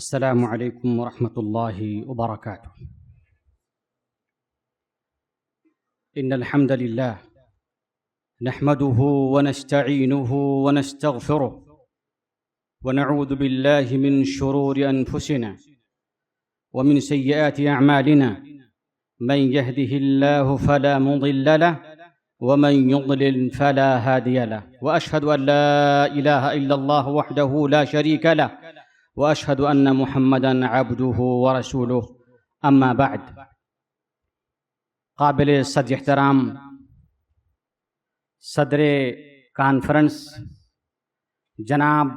السلام عليكم ورحمة الله وبركاته. إن الحمد لله نحمده ونستعينه ونستغفره ونعوذ بالله من شرور أنفسنا ومن سيئات أعمالنا، من يهده الله فلا مضل له ومن يضلل فلا هادي له، وأشهد أن لا إله إلا الله وحده لا شريك له، وأشهد أن محمدًا عبده ورسوله. أما بعد، قابل صدر احترام صدر کانفرنس جناب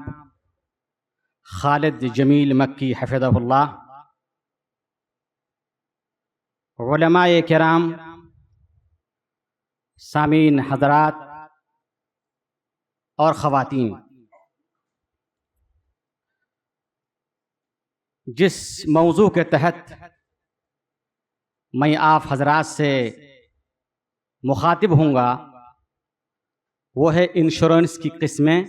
خالد جمیل مکی حفظہ اللہ، علماء کرام، سامعین حضرات اور خواتین، جس موضوع کے تحت میں آپ حضرات سے مخاطب ہوں گا وہ ہے انشورنس کی قسمیں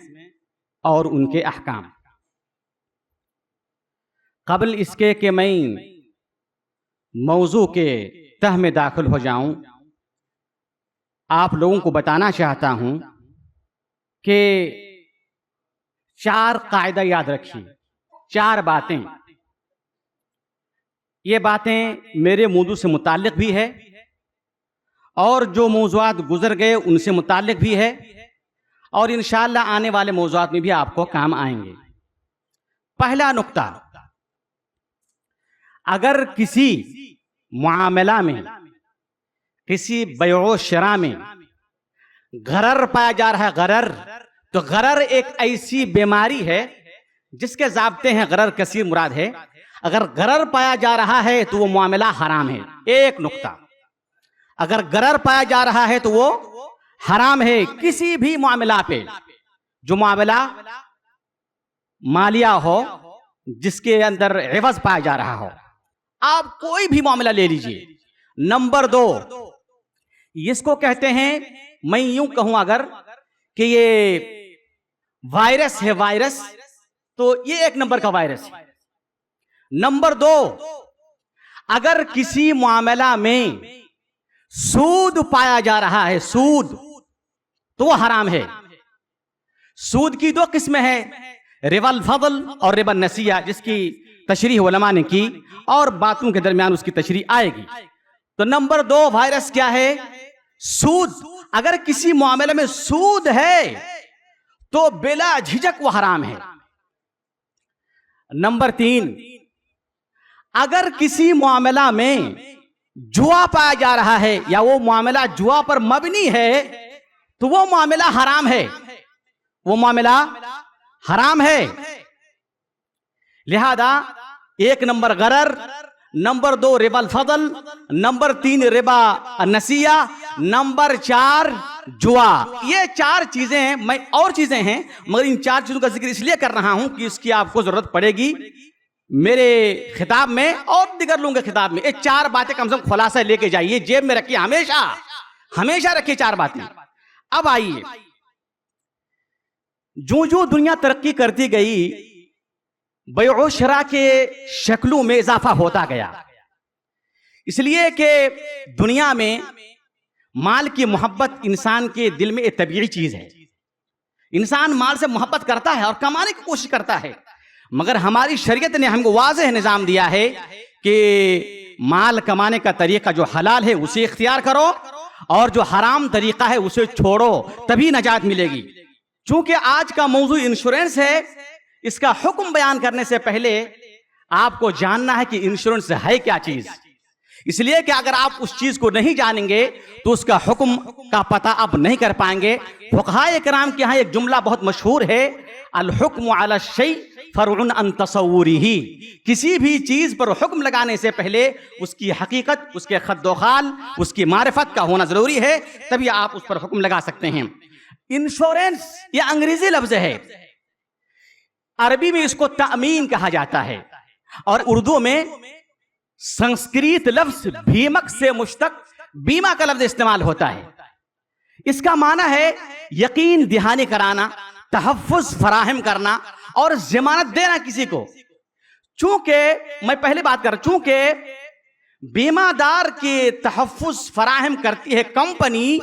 اور ان کے احکام۔ قبل اس کے کہ میں موضوع کے تہ میں داخل ہو جاؤں، آپ لوگوں کو بتانا چاہتا ہوں کہ 4 قاعدہ یاد رکھیے، 4 باتیں۔ یہ باتیں میرے موضوع سے متعلق بھی ہے اور جو موضوعات گزر گئے ان سے متعلق بھی ہے، اور انشاءاللہ آنے والے موضوعات میں بھی آپ کو کام آئیں گے۔ پہلا نقطہ، اگر کسی معاملہ میں، کسی بیع و شراء میں غرر پایا جا رہا ہے، غرر، تو غرر ایک ایسی بیماری ہے جس کے ضابطے ہیں، غرر کثیر مراد ہے۔ اگر غرر پایا جا رہا ہے تو وہ معاملہ حرام ہے۔ ایک نقطہ، اگر غرر پایا جا رہا ہے تو وہ حرام ہے۔ کسی بھی معاملہ پہ، جو معاملہ مالیہ ہو، جس کے اندر عوض پایا جا رہا ہو، آپ کوئی بھی معاملہ لے لیجئے۔ نمبر 2، اس کو کہتے ہیں، میں یوں کہوں اگر کہ یہ وائرس ہے، وائرس، تو یہ 1 نمبر کا وائرس ہے۔ نمبر 2، اگر کسی معاملہ میں سود پایا جا رہا ہے، سود، تو وہ حرام ہے۔ سود کی 2 قسمیں ہیں، ربا الفضل اور ربا النسیہ، جس کی تشریح علماء نے کی اور باتوں کے درمیان اس کی تشریح آئے گی۔ تو نمبر 2 وائرس کیا ہے؟ سود۔ اگر کسی معاملے میں سود ہے تو بلا جھجک وہ حرام ہے۔ نمبر 3، اگر کسی معاملہ میں جوا پایا جا رہا ہے یا وہ معاملہ جوا پر مبنی ہے تو وہ معاملہ حرام ہے، وہ معاملہ حرام ہے۔ لہذا 1 نمبر غرر، نمبر 2 ربا الفضل، نمبر 3 ربا النسیہ، نمبر 4 جوا۔ یہ 4 چیزیں ہیں، میں اور چیزیں ہیں مگر ان 4 چیزوں کا ذکر اس لیے کر رہا ہوں کہ اس کی آپ کو ضرورت پڑے گی میرے خطاب میں اور دیگر لوگوں کے خطاب میں۔ یہ 4 باتیں کم سے کم خلاصہ لے کے جائیے، جیب میں رکھیے، ہمیشہ رکھیے 4 باتیں۔ اب آئیے، جو دنیا ترقی کرتی گئی، بیع و شراء کے شکلوں میں اضافہ ہوتا گیا، اس لیے کہ دنیا میں مال کی محبت انسان کے دل میں ایک طبیعی چیز ہے۔ انسان مال سے محبت کرتا ہے اور کمانے کی کوشش کرتا ہے، مگر ہماری شریعت نے ہم کو واضح نظام دیا ہے کہ مال کمانے کا طریقہ جو حلال ہے اسے اختیار کرو اور جو حرام طریقہ ہے اسے چھوڑو، تبھی نجات ملے گی۔ چونکہ آج کا موضوع انشورنس ہے، اس کا حکم بیان کرنے سے پہلے آپ کو جاننا ہے کہ انشورنس ہے کیا چیز۔ اس لیے کہ اگر آپ اس چیز کو نہیں جانیں گے تو اس کا حکم کا پتہ آپ نہیں کر پائیں گے۔ فقہائے کرام کے ہاں ایک جملہ بہت مشہور ہے، الحکم علی الشیء فرع عن تصورہ۔ کسی بھی چیز پر حکم لگانے سے پہلے اس کی حقیقت، اس کے خد و خال، اس کی معرفت کا ہونا ضروری ہے، تبھی آپ اس پر حکم لگا سکتے ہیں۔ انشورنس یہ انگریزی لفظ ہے، عربی میں اس کو تأمین کہا جاتا ہے، اور اردو میں سنسکریت لفظ بھیمک سے مشتق بیمہ کا لفظ استعمال ہوتا ہے۔ اس کا معنی ہے یقین دہانی کرانا، تحفظ فراہم کرنا اور ضمانت دینا کسی کو۔ چونکہ میں پہلے بات کر رہا ہوں، چونکہ بیمہ دار کے تحفظ فراہم کرتی ہے کمپنی،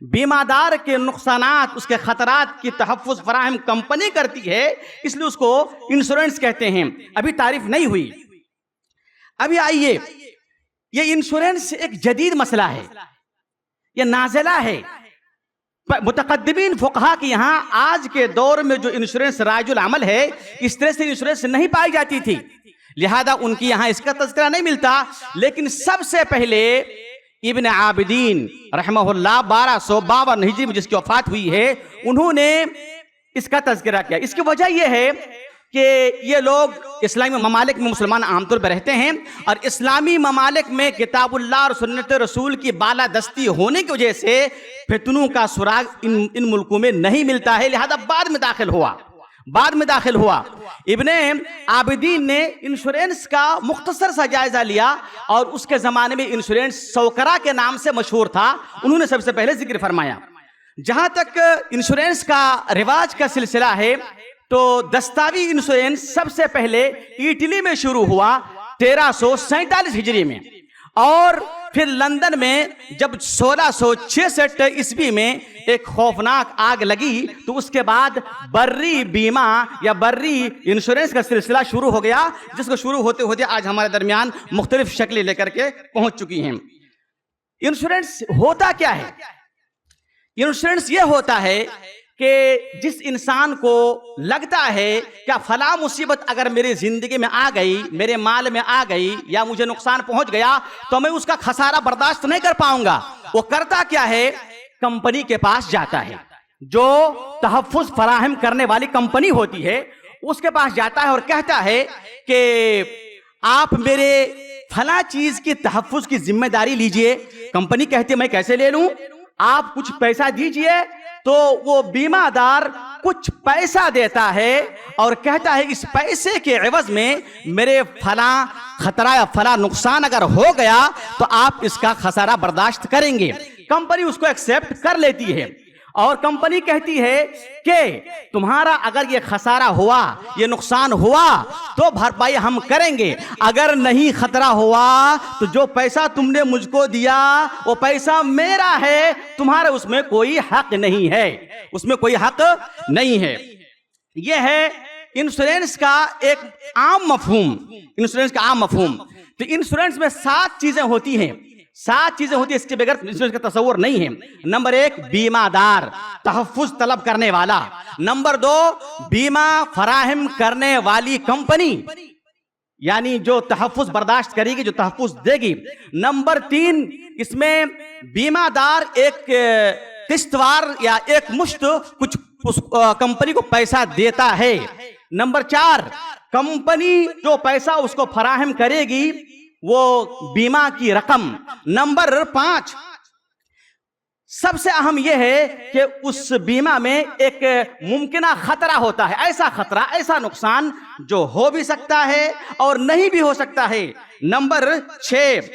بیمہ دار کے نقصانات، اس کے خطرات کی تحفظ فراہم کمپنی کرتی ہے، اس لیے اس کو انشورنس کہتے ہیں۔ ابھی تعریف نہیں ہوئی، ابھی آئیے، یہ انشورنس ایک جدید مسئلہ ہے، یہ نازلہ ہے۔ متقدمین فقہا کے یہاں آج کے دور میں جو انشورنس رائج العمل ہے، اس طرح سے انشورنس نہیں پائی جاتی تھی، لہذا ان کی یہاں اس کا تذکرہ نہیں ملتا۔ لیکن سب سے پہلے ابن عابدین رحمہ اللہ 1252 ہجری میں جس کی وفات ہوئی ہے، انہوں نے اس کا تذکرہ کیا۔ اس کی وجہ یہ ہے کہ یہ لوگ اسلامی ممالک میں مسلمان عام طور پر رہتے ہیں، اور اسلامی ممالک میں کتاب اللہ اور سنت رسول کی بالادستی ہونے کی وجہ سے فتنوں کا سراغ ان ملکوں میں نہیں ملتا ہے، لہذا بعد میں داخل ہوا۔ ابن عابدین نے انشورنس کا مختصر سا جائزہ لیا، اور اس کے زمانے میں انشورنس سوکرا کے نام سے مشہور تھا، انہوں نے سب سے پہلے ذکر فرمایا۔ جہاں تک انشورنس کا رواج کا سلسلہ ہے تو دستاوی انشورنس سب سے پہلے اٹلی میں شروع ہوا 1347 ہجری میں، اور پھر لندن میں جب 1666 عیسوی میں ایک خوفناک آگ لگی تو اس کے بعد بری بیمہ یا بری انشورنس کا سلسلہ شروع ہو گیا، جس کو شروع ہوتے ہوتے آج ہمارے درمیان مختلف شکلیں لے کر کے پہنچ چکی ہیں۔ انشورنس ہوتا کیا ہے؟ انشورنس یہ ہوتا ہے کہ جس انسان کو لگتا ہے کہ فلاں مصیبت اگر میری زندگی میں آ گئی، میرے مال میں آ گئی، یا مجھے نقصان پہنچ گیا تو میں اس کا خسارہ برداشت نہیں کر پاؤں گا، وہ کرتا کیا ہے؟ کمپنی کے پاس جاتا ہے، جو تحفظ فراہم کرنے والی کمپنی ہوتی ہے، اس کے پاس جاتا ہے اور کہتا ہے کہ آپ میرے فلاں چیز کی تحفظ کی ذمہ داری لیجئے۔ کمپنی کہتی ہے میں کیسے لے لوں؟ آپ کچھ پیسہ دیجئے، تو وہ بیمہ دار کچھ پیسہ دیتا ہے اور کہتا ہے اس پیسے کے عوض میں میرے فلاں خطرہ یا فلاں نقصان اگر ہو گیا تو آپ اس کا خسارہ برداشت کریں گے۔ کمپنی اس کو ایکسپٹ کر لیتی ہے، اور کمپنی کہتی ہے کہ تمہارا اگر یہ خسارہ ہوا، یہ نقصان ہوا تو بھرپائی ہم کریں گے، اگر نہیں خطرہ ہوا تو جو پیسہ تم نے مجھ کو دیا وہ پیسہ میرا ہے، تمہارا اس میں کوئی حق نہیں ہے، اس میں کوئی حق نہیں ہے۔ یہ ہے انشورنس کا ایک عام مفہوم، انشورنس کا عام مفہوم۔ تو انشورنس میں 7 چیزیں ہوتی ہیں، 7 چیزیں ہوتی ہیں، اس کے بغیر انشورنس کا تصور نہیں ہے۔ نمبر 1 بیمہ دار، تحفظ طلب کرنے والا۔ نمبر 2 بیمہ فراہم کرنے والی کمپنی، یعنی جو تحفظ برداشت کرے گی، جو تحفظ دے گی۔ نمبر 3 اس میں بیمہ دار ایک قسط وار یا ایک مشت کچھ اس کمپنی کو پیسہ دیتا ہے۔ نمبر 4 کمپنی جو پیسہ اس کو فراہم کرے گی وہ بیمہ کی رقم۔ نمبر 5 سب سے اہم یہ ہے کہ اس بیمہ میں ایک ممکنہ خطرہ ہوتا ہے، ایسا خطرہ، ایسا نقصان جو ہو بھی سکتا ہے اور نہیں بھی ہو سکتا ہے۔ نمبر 6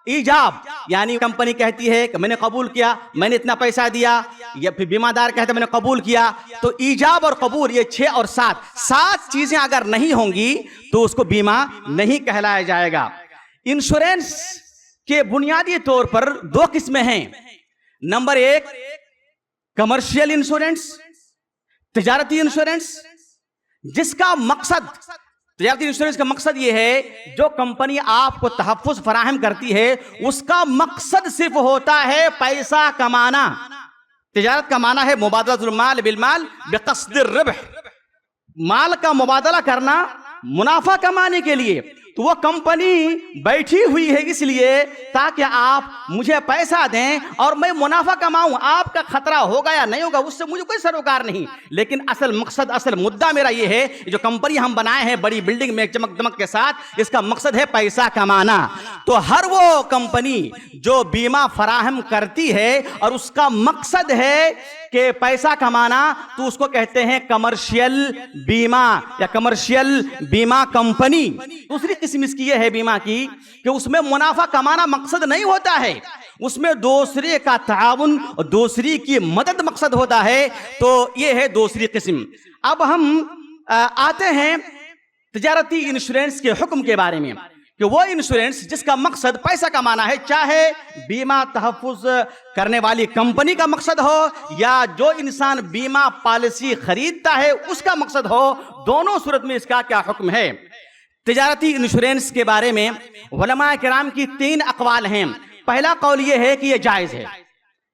ایجاب، یعنی کمپنی کہتی ہے کہ میں نے قبول کیا، میں نے اتنا پیسہ دیا، یا پھر بیمہ دار کہتا ہے میں نے قبول کیا، تو ایجاب اور قبول، یہ 6 اور 7 چیزیں اگر نہیں ہوں گی تو اس کو بیمہ نہیں کہلایا جائے گا۔ انشورنس کے بنیادی طور پر 2 قسمیں ہیں۔ نمبر 1 کمرشل انشورنس، تجارتی انشورنس، جس کا مقصد، تجارتی انشورنس کا مقصد یہ ہے جو کمپنی آپ کو تحفظ فراہم کرتی ہے اس کا مقصد صرف ہوتا ہے پیسہ کمانا۔ تجارت کا معنی ہے مبادلۃ المال بالمال بقصد الربح، مال کا مبادلہ کرنا منافع کمانے کے لیے۔ تو وہ کمپنی بیٹھی ہوئی ہے اس لیے تاکہ آپ مجھے پیسہ دیں اور میں منافع کماؤں، آپ کا خطرہ ہوگا یا نہیں ہوگا اس سے مجھے کوئی سروکار نہیں، لیکن اصل مقصد، اصل مدعا میرا یہ ہے، جو کمپنی ہم بنائے ہیں بڑی بلڈنگ میں چمک دمک کے ساتھ، اس کا مقصد ہے پیسہ کمانا۔ تو ہر وہ کمپنی جو بیمہ فراہم کرتی ہے اور اس کا مقصد ہے کہ پیسہ کمانا، تو اس کو کہتے ہیں کمرشل بیمہ یا کمرشل بیمہ کمپنی۔ دوسری قسم اس کی یہ ہے بیمہ کی کہ اس میں منافع کمانا مقصد نہیں ہوتا ہے، اس میں دوسرے کا تعاون اور دوسری کی مدد مقصد ہوتا ہے، تو یہ ہے دوسری قسم۔ اب ہم آتے ہیں تجارتی انشورنس کے حکم کے بارے میں کہ وہ انشورنس جس کا مقصد پیسہ کمانا ہے، چاہے بیمہ تحفظ کرنے والی کمپنی کا مقصد ہو یا جو انسان بیمہ پالیسی خریدتا ہے اس کا مقصد ہو، دونوں صورت میں اس کا کیا حکم ہے۔ تجارتی انشورنس کے بارے میں علماء کرام کی 3 اقوال ہیں۔ پہلا قول یہ ہے کہ یہ جائز ہے،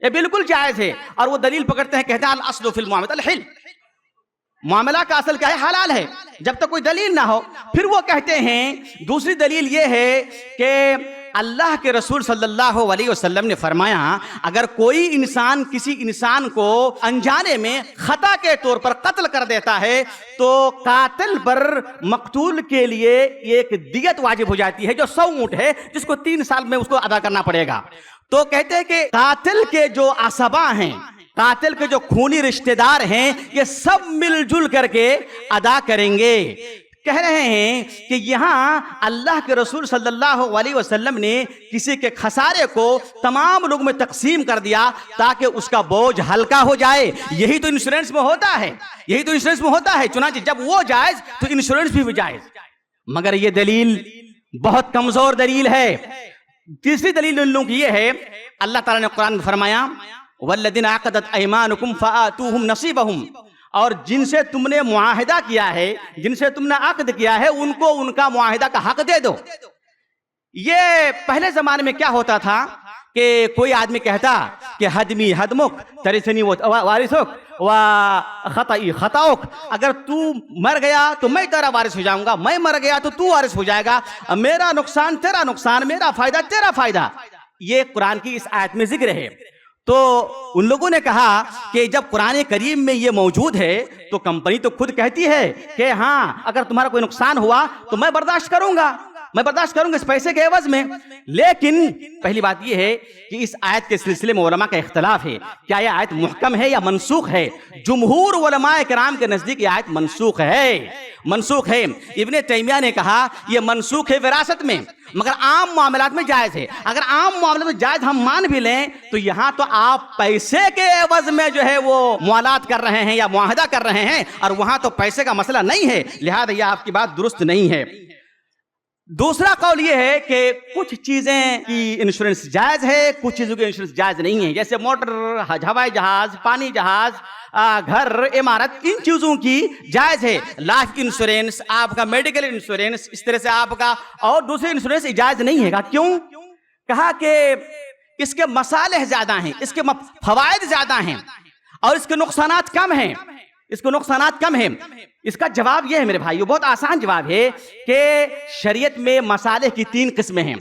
یہ بالکل جائز ہے، اور وہ دلیل پکڑتے ہیں، کہتے ہیں الاصل فی المعاملۃ الحل، معاملہ کا اصل کیا ہے؟ حلال ہے، جب تک کوئی دلیل نہ ہو۔ پھر وہ کہتے ہیں دوسری دلیل یہ ہے کہ اللہ کے رسول صلی اللہ علیہ وسلم نے فرمایا اگر کوئی انسان کسی انسان کو انجانے میں خطا کے طور پر قتل کر دیتا ہے تو قاتل پر مقتول کے لیے ایک دیت واجب ہو جاتی ہے جو 100 اونٹ ہے، جس کو 3 سال میں اس کو ادا کرنا پڑے گا۔ تو کہتے ہیں کہ قاتل کے جو عصبہ ہیں، قاتل کے جو خونی رشتہ دار ہیں، یہ سب مل جل کر کے ادا کریں گے۔ کہہ رہے ہیں کہ یہاں اللہ کے رسول صلی اللہ علیہ وسلم نے کسی کے خسارے کو تمام لوگوں میں تقسیم کر دیا تاکہ اس کا بوجھ ہلکا ہو جائے۔ یہی تو انشورنس میں ہوتا ہے، یہی تو انشورنس میں ہوتا ہے۔ چنانچہ جب وہ جائز تو انشورنس بھی جائز، مگر یہ دلیل بہت کمزور دلیل ہے۔ تیسری دلیل ان لوگوں کی یہ ہے، اللہ تعالیٰ نے قرآن میں فرمایا وَالَّذِينَ عَقَدَتْ أَيْمَانُكُمْ فَآتُوهُمْ نَصِيبَهُمْ، اور جن سے تم نے معاہدہ کیا ہے، جن سے تم نے عقد کیا ہے، ان کو ان کا معاہدہ کا حق دے دو۔ یہ پہلے زمانے میں کیا ہوتا تھا کہ کوئی آدمی کہتا کہ حدمی حدمک ترثنی وارثک و خطئی خطاؤک، اگر تو مر گیا تو میں تیرا وارث ہو جاؤں گا، میں مر گیا تو تو وارث ہو جائے گا، میرا نقصان تیرا نقصان، میرا فائدہ تیرا فائدہ۔ یہ قرآن کی اس آیت میں ذکر ہے۔ تو ان لوگوں نے کہا کہ جب قرآن کریم میں یہ موجود ہے تو کمپنی تو خود کہتی ہے کہ ہاں اگر تمہارا کوئی نقصان ہوا تو میں برداشت کروں گا، میں برداشت کروں گا اس پیسے کے عوض میں۔ لیکن پہلی بات یہ ہے کہ اس آیت کے سلسلے میں علماء کا اختلاف ہے، کیا یہ آیت محکم ہے یا منسوخ ہے؟ جمہور علماء کرام کے نزدیک یہ آیت منسوخ ہے، منسوخ ہے۔ ابن تیمیہ نے کہا یہ منسوخ ہے وراثت میں، مگر عام معاملات میں جائز ہے۔ اگر عام معاملات میں جائز ہم مان بھی لیں تو یہاں تو آپ پیسے کے عوض میں جو ہے وہ معاملات کر رہے ہیں یا معاہدہ کر رہے ہیں، اور وہاں تو پیسے کا مسئلہ نہیں ہے، لہذا یہ آپ کی بات درست نہیں ہے۔ دوسرا قول یہ ہے کہ کچھ چیزیں کی انشورنس جائز ہے، کچھ چیزوں کی انشورنس جائز نہیں ہے، جیسے موٹر، ہوائی جہاز، پانی جہاز، گھر، عمارت، ان چیزوں کی جائز ہے۔ لائف انشورنس، آپ کا میڈیکل انشورنس، اس طرح سے آپ کا اور دوسرے انشورنس جائز نہیں ہے۔ کیوں؟ کہا کہ اس کے مصالح زیادہ ہیں، اس کے فوائد زیادہ ہیں اور اس کے نقصانات کم ہیں، اس کو نقصانات کم ہیں۔ اس کا جواب یہ ہے میرے بھائیو، بہت آسان جواب ہے کہ شریعت میں مصالح کی 3 قسمیں ہیں۔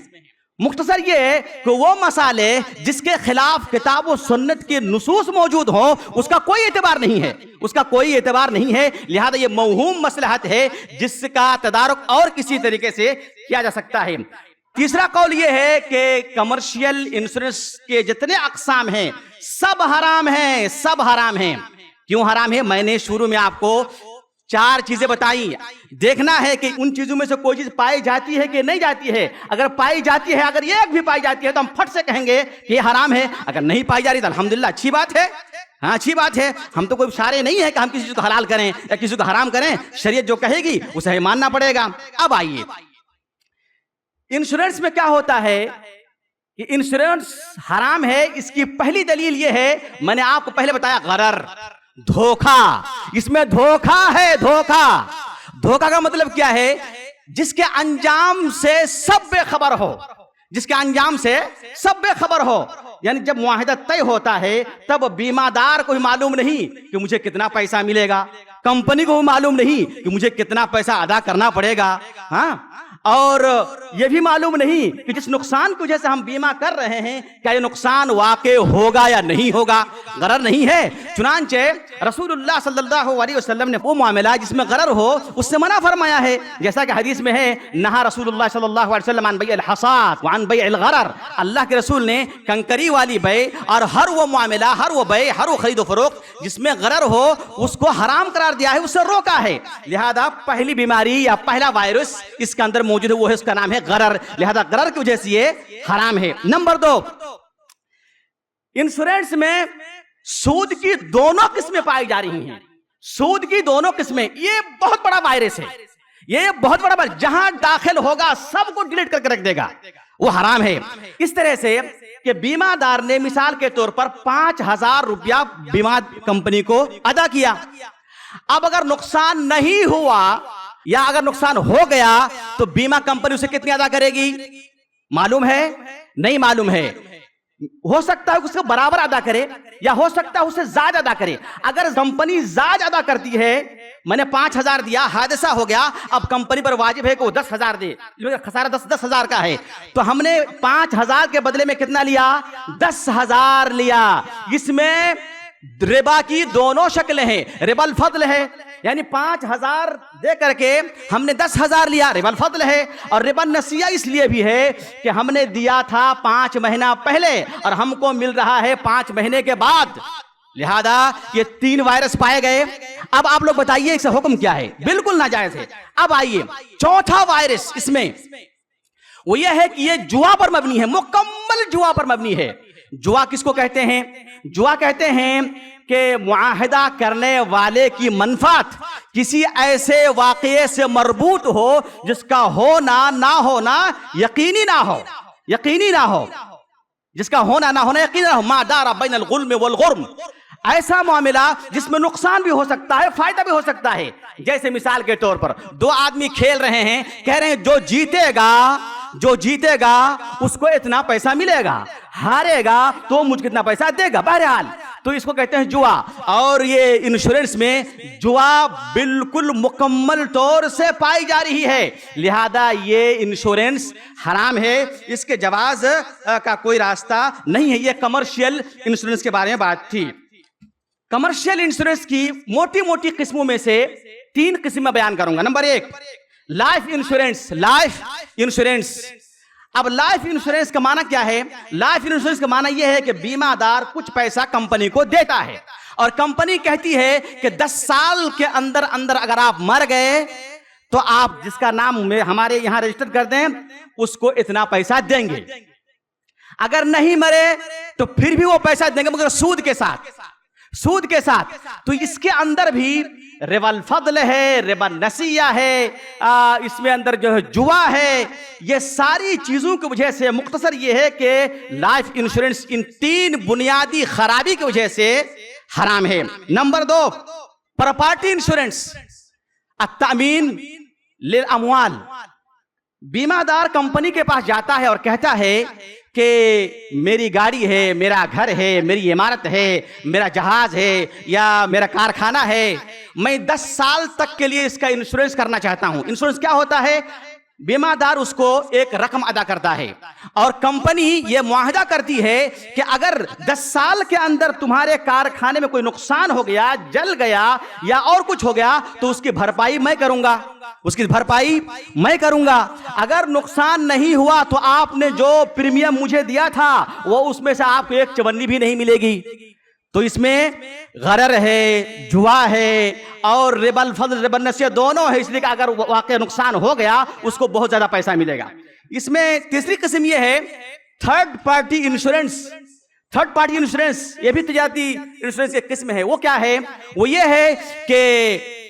مختصر یہ ہے کہ وہ مصالح جس کے خلاف کتاب و سنت کے نصوص موجود ہوں اس کا کوئی اعتبار نہیں ہے، اس کا کوئی اعتبار نہیں ہے، لہذا یہ موہوم مصلحت ہے جس کا تدارک اور کسی طریقے سے کیا جا سکتا ہے۔ تیسرا قول یہ ہے کہ کمرشل انشورنس کے جتنے اقسام ہیں سب حرام ہیں، سب حرام ہیں۔ کیوں حرام ہے؟ میں نے شروع میں آپ کو 4 چیزیں بتائی، دیکھنا ہے کہ ان چیزوں میں سے کوئی چیز پائی جاتی ہے کہ نہیں جاتی ہے۔ اگر پائی جاتی ہے، اگر ایک بھی پائی جاتی ہے تو ہم پھٹ سے کہیں گے کہ یہ حرام ہے، اگر نہیں پائی جا رہی تو الحمدللہ اچھی بات ہے، ہاں اچھی بات ہے۔ ہم تو کوئی اشارے نہیں ہے کہ ہم کسی چیز کو حلال کریں یا کسی کو حرام کریں، شریعت جو کہے گی اسے ماننا پڑے گا۔ اب آئیے انشورنس میں کیا ہوتا ہے کہ انشورنس حرام ہے، اس کی پہلی دلیل یہ ہے، میں نے آپ کو پہلے بتایا، غرر، دھوکا۔ اس میں دھوکا ہے، دھوکا۔ دھوکا کا مطلب کیا ہے؟ جس کے انجام سے سب بے خبر ہو، جس کے انجام سے سب بے خبر ہو۔ یعنی جب معاہدہ طے ہوتا ہے تب بیمہ دار کو بھی معلوم نہیں کہ مجھے کتنا پیسہ ملے گا، کمپنی کو بھی معلوم نہیں کہ مجھے کتنا پیسہ ادا کرنا پڑے گا، ہاں، اور یہ بھی معلوم نہیں کہ جس نقصان کی وجہ سے ہم بیمہ کر رہے ہیں کیا یہ نقصان واقع ہوگا یا نہیں ہوگا، غرر نہیں ہے۔ چنانچہ رسول اللہ صلی اللہ علیہ وسلم نے وہ معاملہ جس میں غرر ہو اس سے منع فرمایا ہے، جیسا کہ حدیث میں ہے، نہا رسول اللہ صلی اللہ علیہ وسلم عن بیع الحصاد وعن بیع الغرر، اللہ کے رسول نے کنکری والی بیع اور ہر وہ معاملہ، ہر وہ بیع، ہر وہ خرید و فروخت جس میں غرر ہو اس کو حرام قرار دیا ہے، اس سے روکا ہے۔ لہذا پہلی بیماری یا پہلا وائرس اس کے اندر موجود ہے، وہ ہے، اس کا نام ہے غرر، لہذا غرر کی وجہ سے یہ حرام ہے۔ نمبر 2، انشورنس میں سود کی دونوں قسمیں پائی جا رہی ہیں، سود کی دونوں قسمیں، یہ بہت بڑا وائرس ہے، یہ بہت بڑا بات، جہاں داخل ہوگا سب کو ڈیلیٹ کر کے رکھ دے گا، وہ حرام ہے۔ اس طرح سے کہ بیمہ دار نے مثال کے طور پر 5,000 روپیہ بیمہ کمپنی کو ادا کیا، اب اگر نقصان نہیں ہوا یا اگر نقصان ہو گیا تو بیمہ کمپنی اسے کتنی ادا کرے گی؟ معلوم ہے؟ نہیں معلوم ہے۔ ہو سکتا ہے اس کو برابر ادا کرے یا ہو سکتا ہے اسے زائد ادا کرے۔ اگر کمپنی زائد ادا کرتی ہے، میں نے 5,000 دیا، حادثہ ہو گیا، اب کمپنی پر واجب ہے کہ وہ 10,000 دے، خسارہ 10,000 کا ہے، تو ہم نے 5,000 کے بدلے میں کتنا لیا؟ 10,000 لیا۔ اس میں ربا کی دونوں شکلیں ہیں، ربا الفضل ہے، یعنی 5,000 دے کر کے ہم نے 10,000 لیا، ربا الفضل ہے، اور ربا النسیہ اس لیے بھی ہے کہ ہم نے دیا تھا 5 مہینہ پہلے اور ہم کو مل رہا ہے 5 مہینے کے بعد، لہذا یہ 3 وائرس پائے گئے۔ اب آپ لوگ بتائیے اس کا حکم کیا ہے؟ بالکل ناجائز ہے۔ اب آئیے چوتھا وائرس اس میں وہ یہ ہے کہ یہ جوا پر مبنی ہے، مکمل جوا پر مبنی ہے۔ جوا کس کو کہتے ہیں؟ جوا کہتے ہیں کہ معاہدہ کرنے والے کی منفعت کسی ایسے واقعے سے مربوط ہو جس کا ہونا نہ ہونا یقینی نہ ہو، یقینی نہ ہو، جس کا ہونا نہ ہونا یقینی نہ ہو، ما دار بین الغلم والغرم، ایسا معاملہ جس میں نقصان بھی ہو سکتا ہے فائدہ بھی ہو سکتا ہے۔ جیسے مثال کے طور پر 2 آدمی کھیل رہے ہیں، کہہ رہے ہیں جو جیتے گا اس کو اتنا پیسہ ملے گا، ہارے گا تو مجھ کتنا پیسہ دے گا، بہرحال تو اس کو کہتے ہیں جوا۔ اور یہ انشورنس میں جوا بالکل مکمل طور سے پائی جا رہی ہے، لہذا یہ انشورنس حرام ہے، اس کے جواز کا کوئی راستہ نہیں ہے۔ یہ کمرشل انشورنس کے بارے میں بات تھی۔ کمرشل انشورنس کی موٹی موٹی قسموں میں سے 3 قسم میں بیان کروں گا۔ Number 1 life insurance. Life insurance, اب لائف انشورنس کا معنی کیا ہے؟ لائف انشورنس کا معنی یہ ہے کہ بیمہ دار کچھ پیسہ کمپنی کو دیتا ہے اور کمپنی کہتی ہے کہ 10 سال کے اندر اگر آپ مر گئے تو آپ جس کا نام ہمارے یہاں رجسٹر کر دیں اس کو اتنا پیسہ دیں گے، اگر نہیں مرے تو پھر بھی وہ پیسہ دیں گے مگر سود کے ساتھ، سود کے ساتھ۔ تو اس کے اندر بھی ربا الفضل ہے، ربا النسیہ ہے، اس میں اندر جو ہے جوا ہے، یہ ساری چیزوں کی وجہ سے مختصر یہ ہے کہ لائف انشورنس ان 3 بنیادی خرابی کی وجہ سے حرام ہے۔ نمبر 2 پراپرٹی انشورنس، التأمین للاموال۔ بیمہ دار کمپنی کے پاس جاتا ہے اور کہتا ہے کہ میری گاڑی ہے، میرا گھر ہے، میری عمارت ہے، میرا جہاز ہے یا میرا کارخانہ ہے، میں 10 سال تک کے لیے اس کا انشورنس کرنا چاہتا ہوں۔ انشورنس کیا ہوتا ہے؟ بیمہ دار اس کو ایک رقم ادا کرتا ہے اور کمپنی یہ معاہدہ کرتی ہے کہ اگر 10 سال کے اندر تمہارے کارخانے میں کوئی نقصان ہو گیا، جل گیا یا اور کچھ ہو گیا تو اس کی بھرپائی میں کروں گا، اس کی بھرپائی میں کروں گا۔ اگر نقصان نہیں ہوا تو آپ نے جو پریمیم مجھے دیا تھا وہ اس میں سے آپ کو 1 چونی بھی نہیں ملے گی۔ تو اس میں غرر ہے، جوا ہے اور ربا الفضل ربا النسیہ دونوں ہے، اس لیے کہ اگر واقع نقصان ہو گیا اس کو بہت زیادہ پیسہ ملے گا۔ اس میں تیسری قسم یہ ہے third party insurance. Third party insurance یہ بھی تجارتی انشورنس کی قسم ہے۔ وہ کیا ہے؟ وہ یہ ہے کہ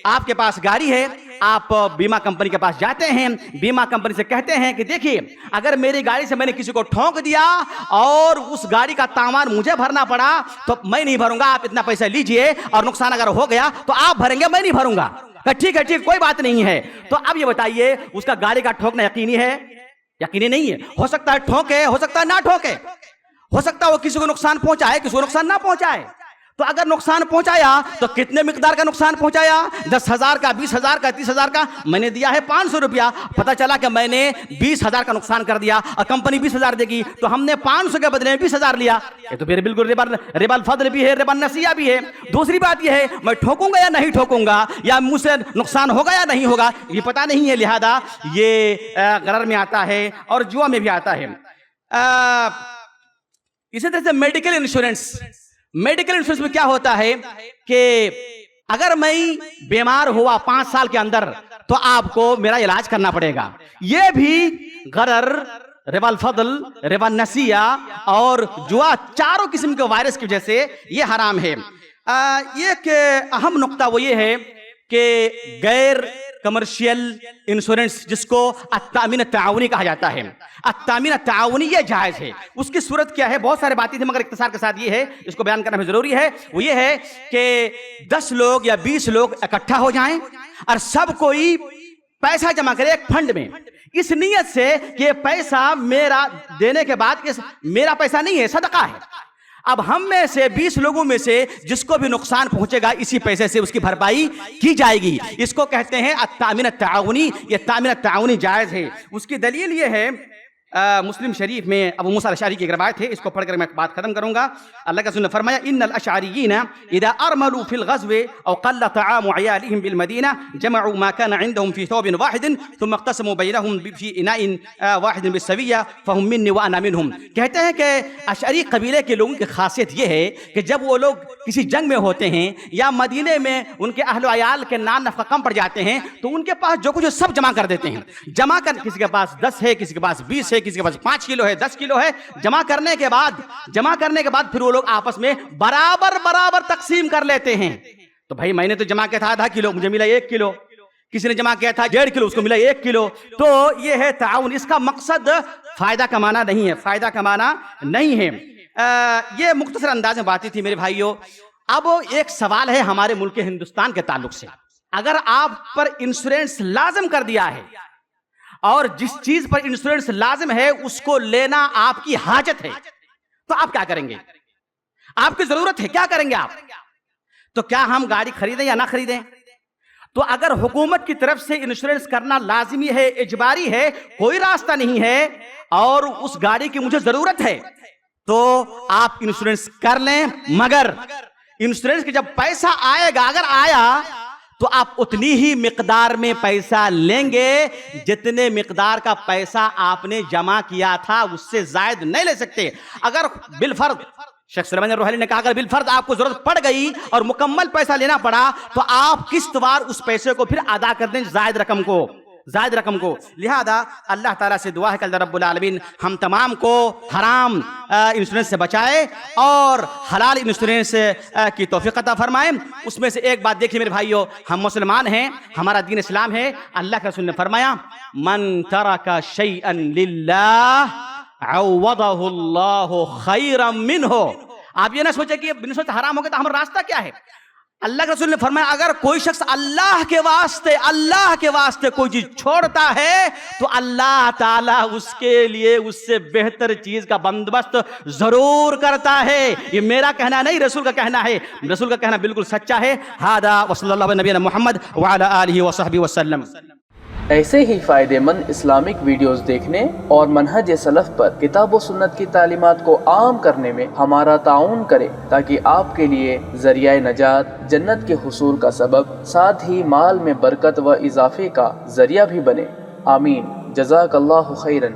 آپ کے پاس گاڑی ہے، آپ بیمہ کمپنی کے پاس جاتے ہیں، بیمہ کمپنی سے کہتے ہیں کہ دیکھیے اگر میری گاڑی سے میں نے کسی کو ٹھونک دیا اور اس گاڑی کا تاوان مجھے بھرنا پڑا تو میں نہیں بھروں گا، آپ اتنا پیسہ لیجئے، اور نقصان اگر ہو گیا تو آپ بھریں گے، میں نہیں بھروں گا۔ ٹھیک ہے، ٹھیک، کوئی بات نہیں ہے۔ تو اب یہ بتائیے اس کا گاڑی کا ٹھوکنا یقینی ہے؟ یقینی نہیں ہے، ہو سکتا ہے ٹھوکے، ہو سکتا ہے نہ ٹھوکے، ہو سکتا ہے وہ کسی کو نقصان پہنچائے، کسی کو نقصان نہ پہنچائے۔ تو اگر نقصان پہنچایا تو کتنے مقدار کا نقصان پہنچایا؟ 10,000 کا، 20,000 کا، 30,000 کا۔ میں نے دیا ہے 500 روپیہ، پتہ چلا کہ میں نے 20,000 کا نقصان کر دیا اور کمپنی 20,000 دے گی تو ہم نے 500 کے بدلے میں 20,000 لیا۔ یہ تو پھر بالکل ربا الفضل بھی ہے، ربا النسیہ بھی ہے۔ دوسری بات یہ ہے میں ٹھوکوں گا یا نہیں ٹھوکوں گا، یا مجھ سے نقصان ہوگا یا نہیں ہوگا، یہ پتہ نہیں ہے، لہذا یہ غرر میں آتا ہے اور جوا میں بھی آتا ہے۔ اسی طرح سے میڈیکل انشورنس۔ میڈیکل انشورنس میں کیا ہوتا ہے کہ اگر میں بیمار ہوا 5 سال کے اندر تو آپ کو میرا علاج کرنا پڑے گا۔ یہ بھی غرر، ربا الفضل، ربا النسیہ اور جوا، چاروں قسم کے وائرس کی وجہ سے یہ حرام ہے۔ ایک اہم نقطہ وہ یہ ہے کہ غیر کمرشیل انشورنس جس کو التامین التعاونی کہا جاتا ہے، التامین التعاونی یہ جائز ہے۔ اس کی صورت کیا ہے؟ بہت سارے باتیں تھیں مگر اختصار کے ساتھ یہ ہے، اس کو بیان کرنا بھی ضروری ہے، وہ یہ ہے کہ 10 لوگ یا 20 لوگ اکٹھا ہو جائیں اور سب کوئی پیسہ جمع کرے ایک فنڈ میں، اس نیت سے کہ یہ پیسہ میرا دینے کے بعد میرا پیسہ نہیں ہے، صدقہ ہے۔ اب ہم میں سے 20 لوگوں میں سے جس کو بھی نقصان پہنچے گا اسی پیسے سے اس کی بھرپائی کی جائے گی، اس کو کہتے ہیں التامین التعاونی۔ یہ تامین التعاونی جائز ہے۔ اس کی دلیل یہ ہے، مسلم شریف میں ابو موسیٰ الاشعری کی ایک روایت ہے، اس کو پڑھ کر میں بات ختم کروں گا۔ اللہ کے رسول نے فرمایا ان الاشعریین اذا ارملوا في الغزو او قل طعام عيالهم بالمدینہ جمعوا ما كان عندهم في ثوب واحد ثم اقتسموا بينهم في اناء واحد بالسویہ فهم مني وانا منهم۔ کہتے ہیں کہ اشعری قبیلے کے لوگوں کی خاصیت یہ ہے کہ جب وہ لوگ کسی جنگ میں ہوتے ہیں یا مدینے میں ان کے اہل و عیال کے نان نفقہ کم پڑ جاتے ہیں تو ان کے پاس جو کچھ سب جمع کر دیتے ہیں، جمع کر کسی کے پاس 10 ہے، کسی کے پاس 20 ہے، کسی کے پاس 5 کلو ہے، 10 کلو ہے، جمع کرنے کے بعد پھر وہ لوگ آپس میں برابر تقسیم کر لیتے ہیں۔ تو بھائی میں نے تو جمع کیا تھا آدھا کلو، مجھے ملا 1 کلو، کسی نے جمع کیا تھا 1.5 کلو، اس کو ملا 1 کلو۔ تو یہ ہے تعاون۔ اس کا مقصد فائدہ کمانا نہیں ہے، فائدہ کمانا نہیں ہے۔ یہ مختصر انداز میں باتیں تھی میرے بھائیوں۔ اب ایک سوال ہے ہمارے ملک ہندوستان کے تعلق سے، اگر آپ پر انشورنس لازم کر دیا ہے اور جس چیز پر انشورنس لازم ہے اس کو لینا آپ کی حاجت ہے تو آپ کیا کریں گے؟ آپ کی ضرورت ہے، کیا کریں گے آپ؟ تو کیا ہم گاڑی خریدیں یا نہ خریدیں؟ تو اگر حکومت کی طرف سے انشورنس کرنا لازمی ہے، اجباری ہے، کوئی راستہ نہیں ہے اور اس گاڑی کی مجھے ضرورت ہے تو آپ انشورنس کر لیں، مگر انشورنس کے جب پیسہ آئے گا، اگر آیا تو آپ اتنی ہی مقدار میں پیسہ لیں گے جتنے مقدار کا پیسہ آپ نے جمع کیا تھا، اس سے زائد نہیں لے سکتے۔ اگر بالفرض شیخ سلیمان الروحیلی نے کہا اگر بالفرض آپ کو ضرورت پڑ گئی اور مکمل پیسہ لینا پڑا تو آپ قسط وار اس پیسے کو پھر ادا کر دیں، زائد رقم کو۔ لہذا اللہ تعالیٰ سے دعا ہے کہ اللہ رب العالمین ہم تمام کو حرام انشورنس سے بچائے اور حلال انشورنس کی توفیق عطا فرمائے۔ اس میں سے ایک بات دیکھیے میرے بھائیو، ہم مسلمان ہیں، ہمارا دین اسلام ہے۔ اللہ کے رسول نے فرمایا من ترک شیئا للہ عوضہ اللہ خیرا منہ۔ آپ یہ نہ سوچیں کہ انشورنس حرام ہو گیا تو ہمارا راستہ کیا ہے۔ اللہ کے رسول نے فرمایا اگر کوئی شخص اللہ کے واسطے کوئی چیز چھوڑتا ہے تو اللہ تعالیٰ اس کے لیے اس سے بہتر چیز کا بندوبست ضرور کرتا ہے۔ یہ میرا کہنا نہیں، رسول کا کہنا ہے، رسول کا کہنا بالکل سچا ہے۔ ھذا وصلی اللہ علی نبینا محمد وعلی آلہ وصحبہ وسلم۔ ایسے ہی فائدہ مند اسلامک ویڈیوز دیکھنے اور منہج سلف پر کتاب و سنت کی تعلیمات کو عام کرنے میں ہمارا تعاون کریں تاکہ آپ کے لیے ذریعہ نجات، جنت کے حصول کا سبب، ساتھ ہی مال میں برکت و اضافے کا ذریعہ بھی بنے۔ آمین۔ جزاک اللہ خیرن۔